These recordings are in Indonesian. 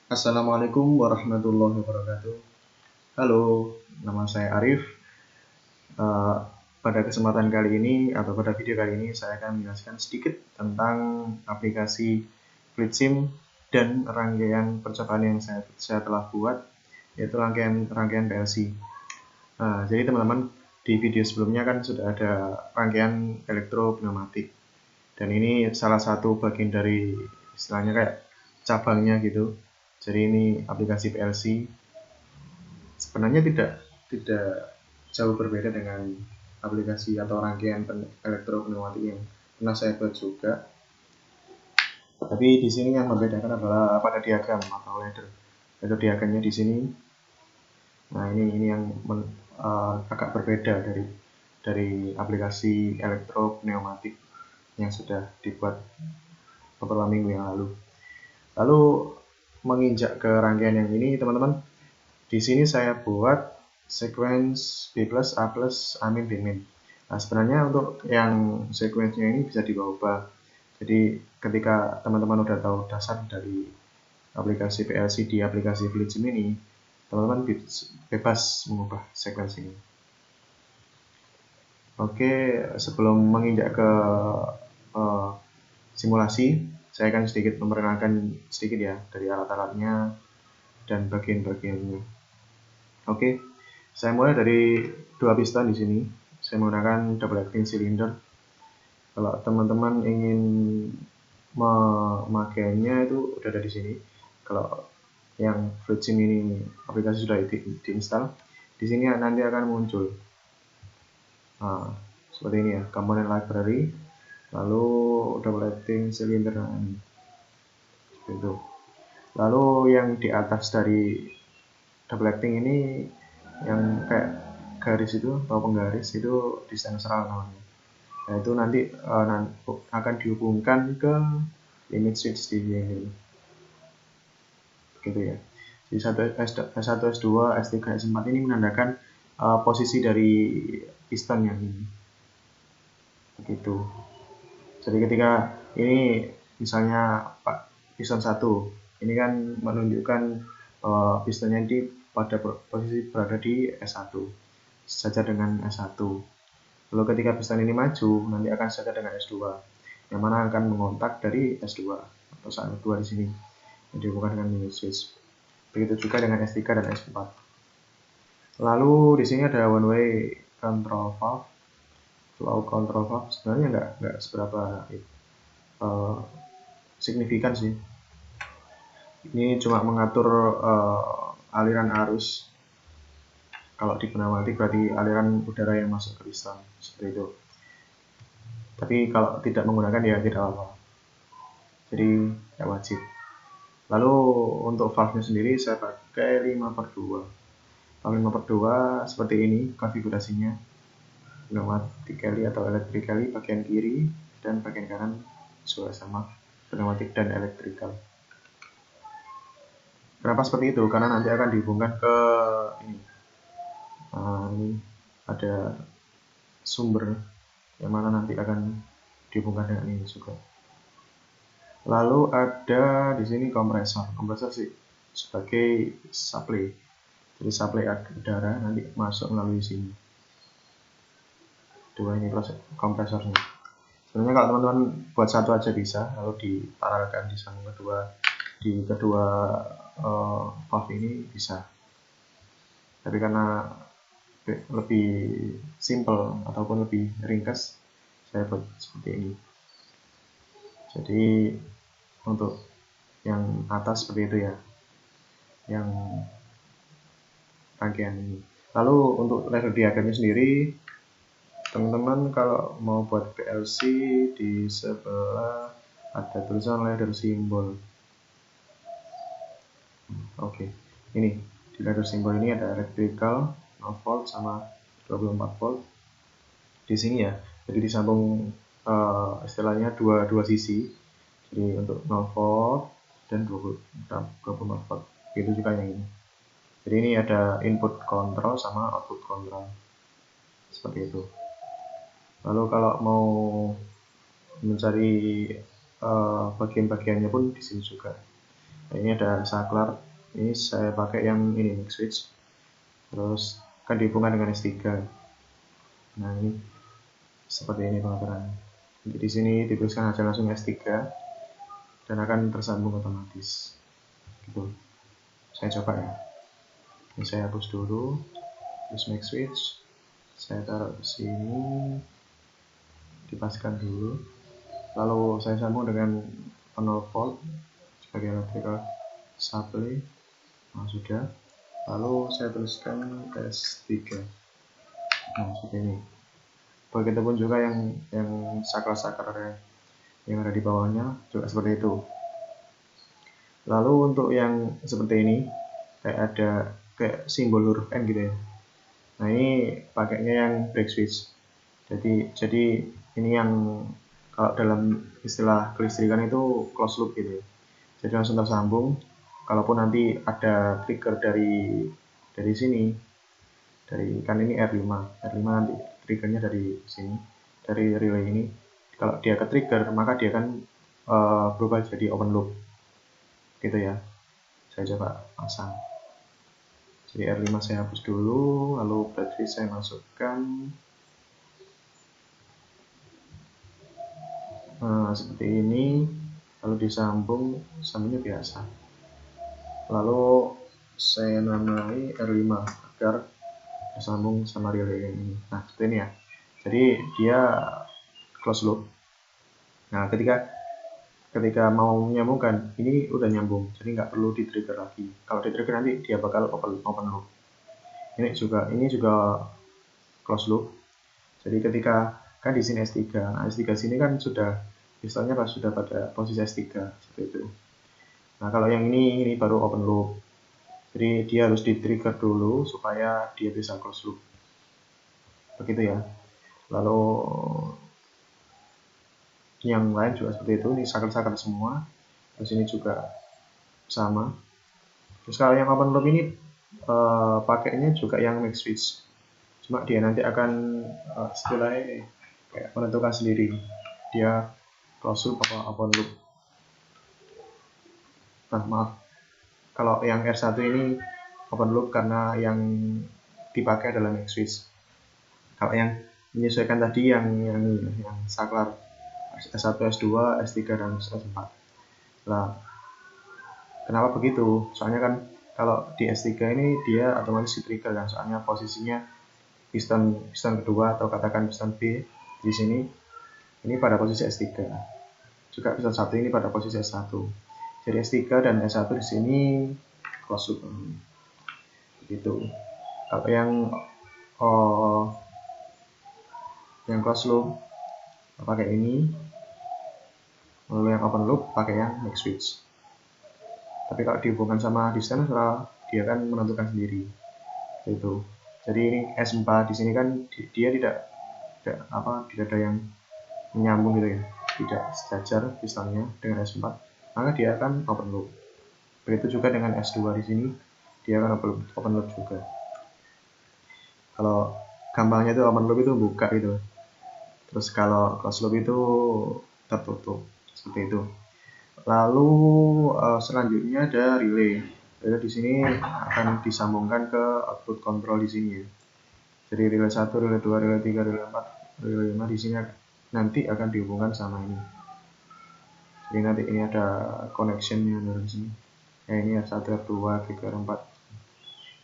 Assalamualaikum warahmatullahi wabarakatuh. Halo, nama saya Arif. Eh, pada kesempatan kali ini atau pada video kali ini saya akan menjelaskan sedikit tentang aplikasi FleetSim dan rangkaian percobaan yang saya telah buat, yaitu rangkaian PLC. Jadi teman-teman, di video sebelumnya kan sudah ada rangkaian elektropneumatik, dan ini salah satu bagian dari istilahnya kayak cabangnya gitu. Jadi ini aplikasi PLC. Sebenarnya tidak jauh berbeda dengan aplikasi atau rangkaian elektropneumatik yang pernah saya buat juga. Tapi di sini yang membedakan adalah pada diagram atau ladder. Ladder diagramnya di sini. Nah, ini yang agak berbeda dari aplikasi elektropneumatik yang sudah dibuat beberapa minggu yang lalu. Lalu menginjak ke rangkaian yang ini, teman-teman, di sini saya buat sequence B plus A plus A min B min. Nah, sebenarnya untuk yang sequence-nya ini bisa diubah. Jadi ketika teman-teman udah tahu dasar dari aplikasi PLC di aplikasi FleetSim ini, teman-teman bebas mengubah sequence ini. Oke, sebelum menginjak ke simulasi, saya akan sedikit memperkenalkan sedikit ya dari alat-alatnya dan bagian-bagiannya. Oke, saya mulai dari dua piston di sini. Saya menggunakan double acting cylinder. Kalau teman-teman ingin memakainya itu udah ada di sini. Kalau yang FleetSim ini aplikasi sudah diinstal, di sini nanti akan muncul seperti ini ya, komponen library, lalu double acting cylinder ini. Itu. Lalu yang di atas dari double acting ini yang kayak garis itu atau penggaris itu disensral namanya. Nah, itu nanti akan dihubungkan ke limit switch di sini. Gitu ya. Jadi S1, S2, S3, S4 ini menandakan posisi dari piston yang ini. Begitu. Jadi ketika ini misalnya piston 1, ini kan menunjukkan pistonnya di pada posisi berada di S1, sejajar dengan S1. Lalu ketika piston ini maju, nanti akan sejajar dengan S2, yang mana akan mengontak dari S2 atau S2 di sini, yang dihubungkan dengan limit switch. Begitu juga dengan S3 dan S4. Lalu di sini ada one way control valve, flow control valve. Sebenarnya nggak seberapa signifikan sih. Ini cuma mengatur aliran arus. Kalau di pneumatik berarti aliran udara yang masuk ke piston, seperti itu. Tapi kalau tidak menggunakan ya tidak apa-apa. Jadi tidak wajib. Lalu untuk valve-nya sendiri saya pakai 5/2. Valve 5/2 seperti ini konfigurasinya. Pneumatically atau electrically bagian kiri dan bagian kanan juga sama, pneumatik dan electrical. Kenapa seperti itu? Karena nanti akan dihubungkan ke ini. Ini ada sumber yang mana nanti akan dihubungkan dengan ini juga. Lalu ada di sini kompresor. Kompresor sih sebagai supply. Jadi supply udara nanti masuk melalui sini. Dua ini proses kompresornya. Sebenarnya kalau teman-teman buat satu aja bisa, lalu diparalelkan di sambung kedua valve ini bisa. Tapi karena lebih simple ataupun lebih ringkas, saya buat seperti ini. Jadi untuk yang atas seperti itu ya, yang rangkaian ini. Lalu untuk ladder diagramnya sendiri, teman-teman kalau mau buat PLC di sebelah ada tulisan ladder simbol. Oke, ini di ladder simbol ini ada electrical 0 volt sama 24 volt di sini ya. Jadi disambung istilahnya dua sisi. Jadi untuk 0 volt dan 24 volt. Itu juga yang ini. Jadi ini ada input control sama output control. Seperti itu. Lalu kalau mau mencari bagian-bagiannya pun di sini juga. Ini ada saklar, ini saya pakai yang ini mix switch, terus kan dihubungkan dengan S3. Nah ini seperti ini pengaturannya. Jadi di sini dituliskan aja langsung S3 dan akan tersambung otomatis. Gitu. Saya coba ya. Ini saya hapus dulu, terus mix switch, saya taruh di sini, dipaskan dulu, lalu saya sambung dengan 0 volt sebagai electrical supply. Nah, sudah. Lalu saya tuliskan S3. Nah, seperti ini. Begitupun juga yang saklar-saklar yang ada di bawahnya juga seperti itu. Lalu untuk yang seperti ini, kayak ada kayak simbol huruf N gitu ya. Nah ini pakainya yang break switch. Jadi ini yang kalau dalam istilah kelistrikan itu close loop gitu ya. Jadi langsung tersambung. Kalaupun nanti ada trigger dari sini, kan ini R5 nanti triggernya dari sini, dari relay ini. Kalau dia ke trigger maka dia akan berubah jadi open loop gitu ya. Saya coba pasang. Jadi R5 saya hapus dulu, lalu battery saya masukkan. Nah, seperti ini, lalu disambung, sambungnya biasa. Lalu saya namai R5 agar tersambung sama relay ini. Nah, seperti ini ya. Jadi dia close loop. Nah, ketika mau menyambungkan, ini udah nyambung, jadi nggak perlu di trigger lagi. Kalau di trigger nanti dia bakal open loop. Ini juga close loop. Jadi ketika kan di sini S3, nah S3 sini kan sudah pistolnya sudah pada posisi S3 seperti itu. Nah kalau yang ini baru open loop. Jadi dia harus di trigger dulu supaya dia bisa close loop. Begitu ya. Lalu yang lain juga seperti itu, ini saklar-saklar semua. Terus ini juga sama. Terus kalau yang open loop ini pakainya juga yang mix switch. Cuma dia nanti akan istilahnya kayak menentukan sendiri dia close loop apa open loop. Nah maaf, kalau yang R1 ini open loop karena yang dipakai adalah mix switch. Kalau yang menyesuaikan tadi yang saklar S1, S2, S3 dan S4. Nah, kenapa begitu? Soalnya kan kalau di S3 ini dia otomatis di trigger kan, soalnya posisinya piston kedua atau katakan piston B di sini ini pada posisi S3. Juga piston 1 ini pada posisi S1. Jadi S3 dan S1 di sini close loop. Begitu. Kalau yang close loop pakai ini, lalu yang open loop pakai yang mix switch. Tapi kalau dihubungkan sama distansial, dia akan menentukan sendiri. Itu. Jadi ini S4 di sini kan dia tidak ada yang menyambung gitu ya, tidak sejajar pistonnya dengan S4, maka dia akan open loop. Begitu juga dengan S2 di sini, dia akan open loop juga. Kalau gampangnya itu open loop itu buka gitu. Terus kalau close loop itu tertutup seperti itu. Lalu selanjutnya ada relay. Jadi di sini akan disambungkan ke output control di sini ya. Jadi relay 1, relay 2, relay 3, relay 4, relay 5 di sini nanti akan dihubungkan sama ini. Jadi nanti ini ada connectionnya dari sini. Ya ini R1, R2, R3, R4,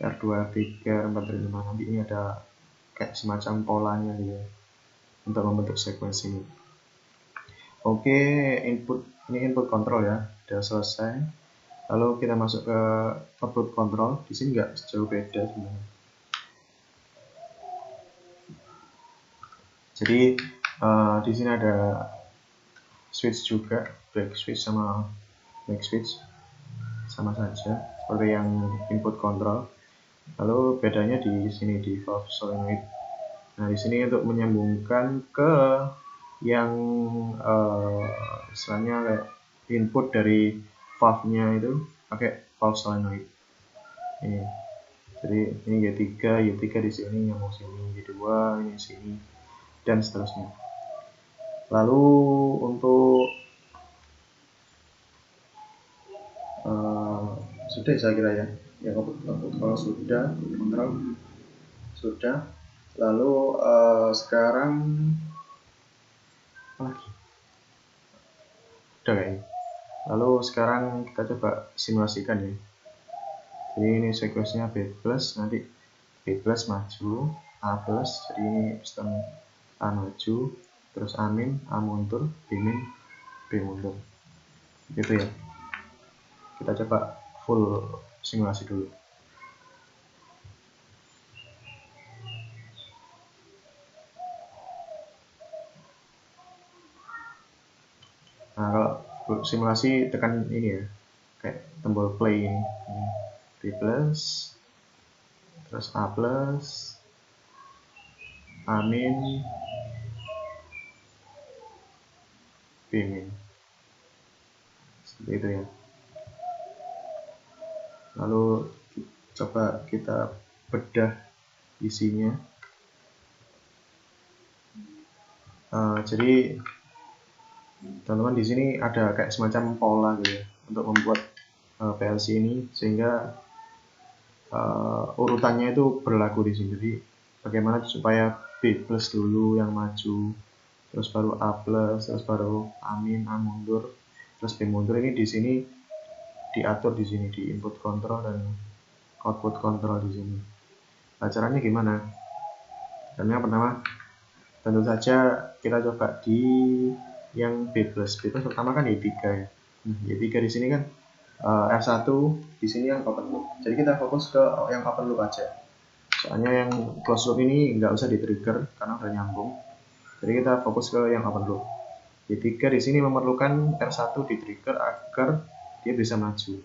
R2, R3, R4, R5. Nanti ini ada kayak semacam polanya gitu ya, untuk membentuk sequence ini. Oke, ini input control ya, sudah selesai. Lalu kita masuk ke output control. Di sini nggak jauh beda sebenarnya. Jadi di sini ada switch juga, break switch sama mix switch, sama saja seperti yang input control. Lalu bedanya di sini di valve solenoid. Nah di sini untuk menyambungkan ke yang istilahnya kayak input dari valve-nya itu pakai valve solenoid. Ini. Jadi ini Y3 di sini, nyambung sini, Y2 ini sini, dan seterusnya. Lalu untuk Sudah saya kira ya. Ya kalau sudah kontrol sudah. Lalu sekarang apa lagi? Udah kayaknya. Lalu sekarang kita coba simulasikan ya. Jadi ini sekuensnya B plus, nanti B plus maju, A plus, jadi ini piston A maju, terus A min, A mundur, B min, B mundur. Gitu ya. Kita coba full simulasi dulu. Nah, kalau simulasi tekan ini ya, kayak tombol play ini. B plus, terus A plus, A min, B min. Seperti itu ya. Lalu coba kita bedah isinya. Jadi teman-teman di sini ada kayak semacam pola gitu ya, untuk membuat PLC ini, sehingga urutannya itu berlaku di sini. Jadi bagaimana supaya B plus dulu yang maju, terus baru A plus, terus baru A min, A mundur, terus B mundur. Ini di sini diatur di sini di input control dan output control di sini. Nah, caranya gimana? Caranya pertama, tentu saja kita coba di yang B plus. B plus pertama kan Y3 ya. Y3 di sini kan R1 di sini yang open loop. Jadi kita fokus ke yang open loop aja. Soalnya yang close loop ini nggak usah di-trigger karena udah nyambung. Jadi kita fokus ke yang open loop. Y3 di sini memerlukan R1 di-trigger agar dia bisa maju.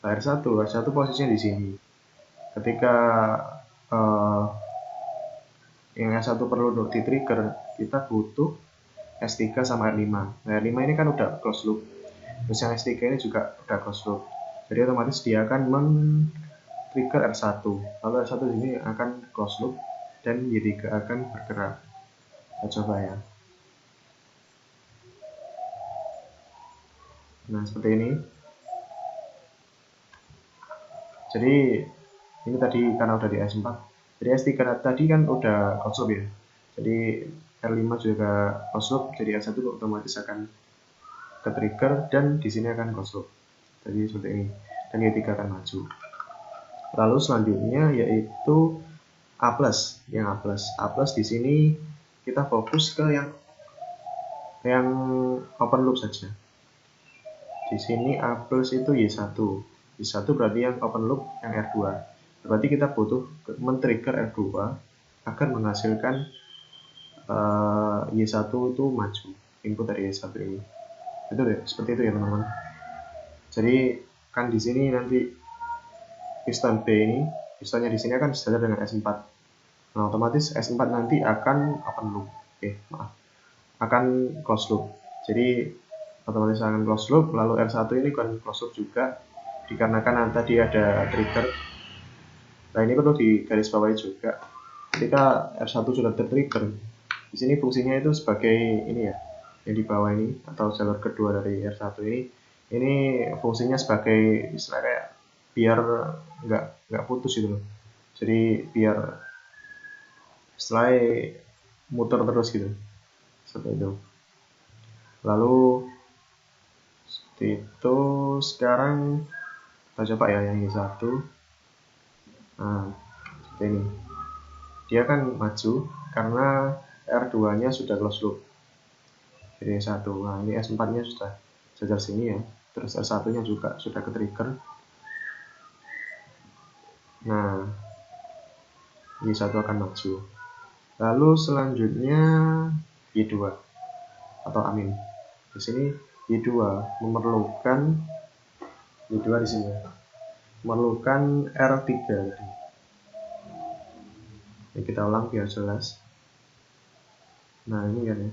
Nah, R1 posisinya di sini. Ketika yang R1 perlu untuk di-trigger, kita butuh S3 sama R5. Nah, R5 ini kan udah close loop. Terus yang S3 ini juga udah close loop. Jadi otomatis dia akan men-trigger R1. Lalu R1 ini akan close loop dan Y3 akan bergerak. Kita coba ya. Nah, seperti ini. Jadi ini tadi karena udah di S4. Jadi S3 tadi kan udah close loop ya. Jadi R5 juga close loop, jadi R1 otomatis akan ke trigger dan di sini akan close loop. Jadi seperti ini. Dan Y3 akan maju. Lalu selanjutnya yaitu A+. Yang A+. A+ di sini kita fokus ke yang open loop saja. Di sini A+ itu Y1. Y1 berarti yang open loop, yang R2. Berarti kita butuh men-trigger R2 agar menghasilkan Y1 itu maju, input dari Y1 ini. Itu deh, seperti itu ya teman-teman. Jadi kan di sini nanti piston B ini, pistonnya di sini akan sejajar dengan S4. Nah, otomatis S4 nanti akan open loop. Akan close loop. Jadi otomatis akan close loop, lalu R1 ini akan close loop juga dikarenakan tadi ada trigger. Nah, ini perlu digarisbawahi juga. Ketika R1 sudah tertrigger, di sini fungsinya itu sebagai ini ya, yang di bawah ini atau jalur kedua dari R1 ini fungsinya sebagai istilah kayak biar nggak putus gitu loh. Jadi biar setelah muter terus gitu, seperti itu. Lalu seperti itu. Sekarang kita coba ya yang Y1. Nah, seperti ini. Dia kan maju karena R2 nya sudah close loop. Jadi Y1. Nah, ini S4 nya sudah jajar sini ya. Terus R1 nya juga sudah ke trigger. Nah, Y1 akan maju. Lalu selanjutnya Y2 atau amin. Di sini Y2 memerlukan Y2 di sini ya. Memerlukan R3 tadi. Ini kita ulang biar jelas. Nah, ini kan ya.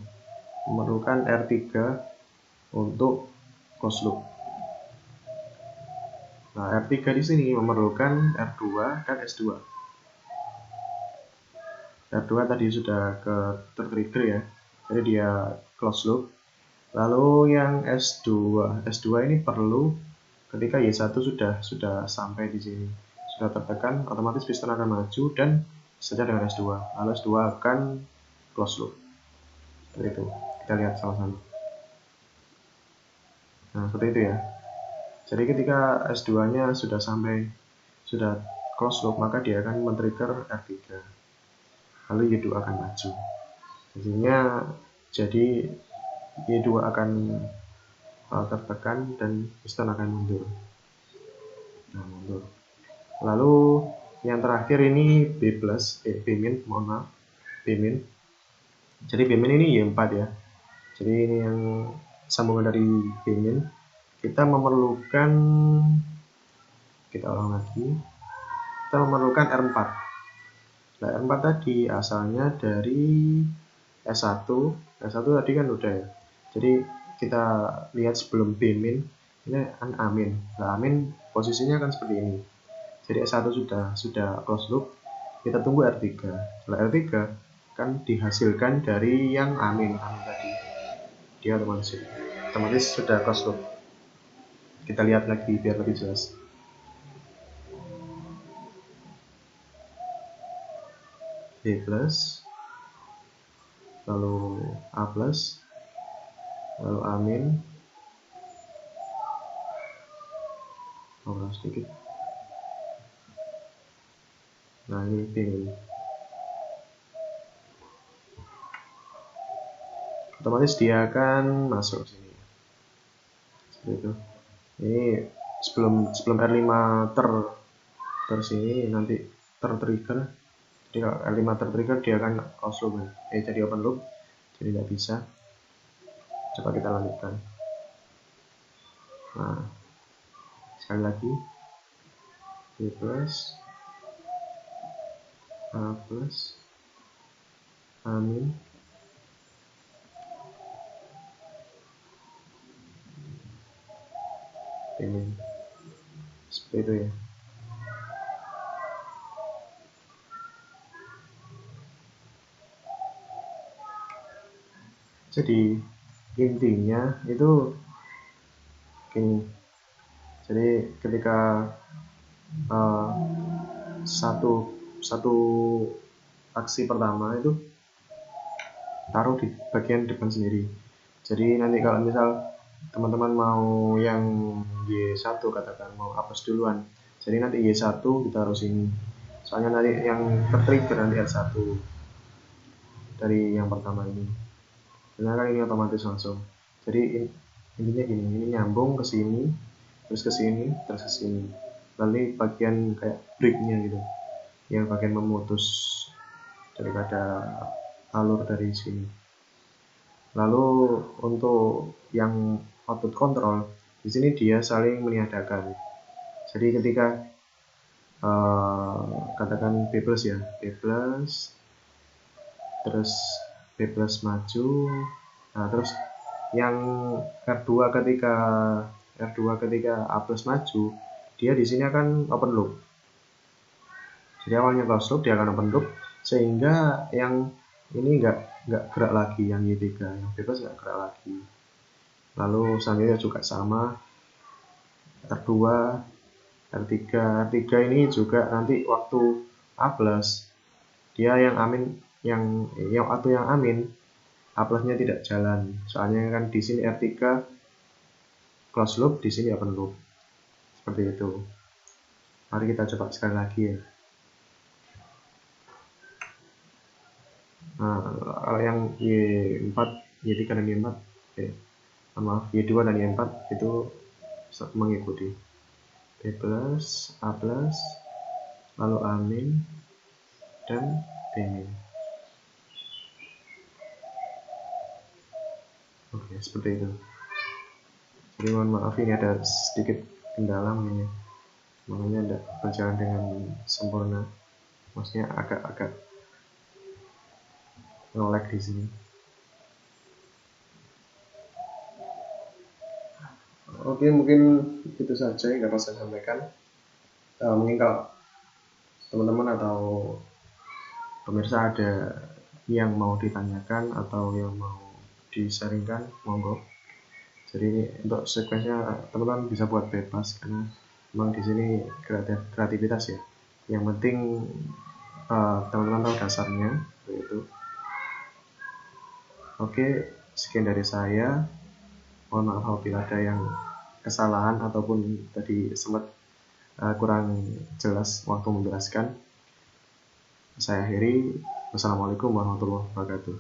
Memerlukan R3 untuk close loop. Nah, R3 di sini memerlukan R2 dan S2. R2 tadi sudah ke tertrigger ya. Jadi dia close loop. Lalu yang S2 ini perlu ketika Y1 sudah sampai di sini, sudah tertekan, otomatis piston akan maju dan sejajar dengan S2. Lalu S2 akan close loop. Seperti itu. Kita lihat sama-sama. Nah, seperti itu ya. Jadi ketika S2-nya sudah close loop, maka dia akan men-trigger R3. Lalu Y2 akan maju. Jadi Y2 akan tertekan dan piston akan mundur. Nah, mundur. Lalu yang terakhir ini B-min, mohon maaf, B-min. Jadi B-min ini Y4 ya. Jadi ini yang sambungan dari B-min. Kita memerlukan R4. Nah, R4 tadi asalnya dari S1 tadi kan udah ya. Jadi kita lihat sebelum B-min ini kan amin. Nah, amin posisinya kan seperti ini. Jadi S1 sudah close loop. Kita tunggu R3. Nah, R3 kan dihasilkan dari yang amin tadi. Dia otomatis sudah close loop. Kita lihat lagi biar lebih jelas. B+, lalu A+, lalu amin. Sedikit. Nah, ini B-min. Otomatis dia akan masuk sini. Seperti itu. Ini sebelum R5 tersini nanti tertrigger. Jadi kalau R5 tertrigger dia akan close loop, jadi open loop, jadi nggak bisa. Coba kita lanjutkan. Nah, sekali lagi B+, A+, amin, B-min. Seperti itu ya. Jadi intinya itu gini. Jadi ketika satu aksi pertama itu taruh di bagian depan sendiri. Jadi nanti kalau misal teman-teman mau yang Y1 katakan mau hapus duluan, jadi nanti Y1 kita taruh sini. Soalnya nanti yang tertrigger nanti R1 dari yang pertama ini. Karena kan ini otomatis langsung. Jadi intinya gini, ini nyambung ke sini, terus ke sini, terus ke sini. Lalu bagian kayak breaknya gitu, yang bagian memutus daripada alur dari sini. Lalu untuk yang output control, di sini dia saling meniadakan. Jadi ketika katakan B+ ya, B+, terus B+ maju, nah terus yang R2 ketika A+ maju, dia di sini akan open loop. Jadi awalnya close loop, dia akan open loop sehingga yang ini nggak gerak lagi, yang Y3, yang B+ nggak gerak lagi. Lalu selanjutnya juga sama R2, R3 ini juga nanti waktu A+, dia yang amin, yang amin, A+-nya tidak jalan. Soalnya kan di sini R3 close loop, di sini open loop. Seperti itu. Mari kita coba sekali lagi ya. Nah, kalau yang Y4, Y3 dan Y4, maaf, Y2 dan Y4 itu mengikuti B+, A+, lalu amin, dan B-min. Oke, seperti itu. Jadi mohon maaf, ini ada sedikit kendala ini, makanya tidak berjalan dengan sempurna. Maksudnya agak nge-lag di sini. Oke, mungkin itu saja yang dapat saya sampaikan. Mungkin kalau teman-teman atau pemirsa ada yang mau ditanyakan atau yang mau disaringkan, monggo. Jadi untuk sequence-nya teman-teman bisa buat bebas karena memang di sini kreativitas ya. Yang penting teman-teman tahu dasarnya begitu. Oke, sekian dari saya. Mohon maaf apabila ada yang kesalahan ataupun tadi sempat kurang jelas waktu menjelaskan. Saya akhiri. Wassalamualaikum warahmatullahi wabarakatuh.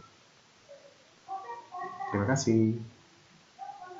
Terima kasih.